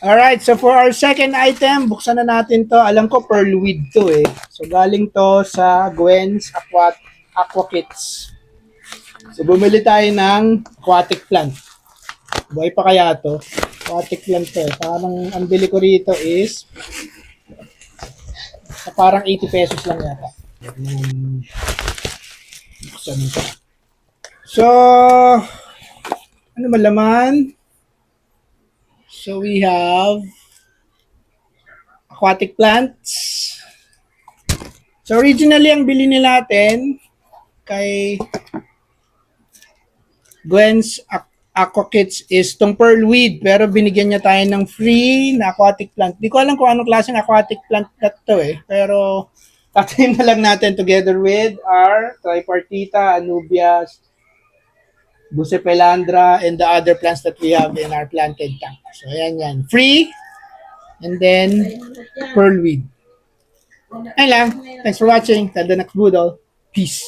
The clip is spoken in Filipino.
Alright, so for our second item, buksan na natin to. Alam ko pearlweed to eh. So galing to sa Gwen's Aqua Kits. So bumili tayo ng aquatic plant. Buhay pa kaya to? Aquatic plant to eh. Parang ang bili ko rito is parang 80 pesos lang yata. Buksan nito. So, ano malaman? So we have aquatic plants. So originally ang bili nila natin kay Gwen's Aqua Kits is tong pearlweed, pero binigyan niya tayo ng free na aquatic plant. Di ko alam kung anong klaseng aquatic plant na to eh, pero tatayin na lang natin together with our tripartita, anubias, bucepelandra, and the other plants that we have in our planted tank. So ayan yan. Free, and then pearlweed. Ayun lang. Thanks for watching. Till the next Boodle. Peace.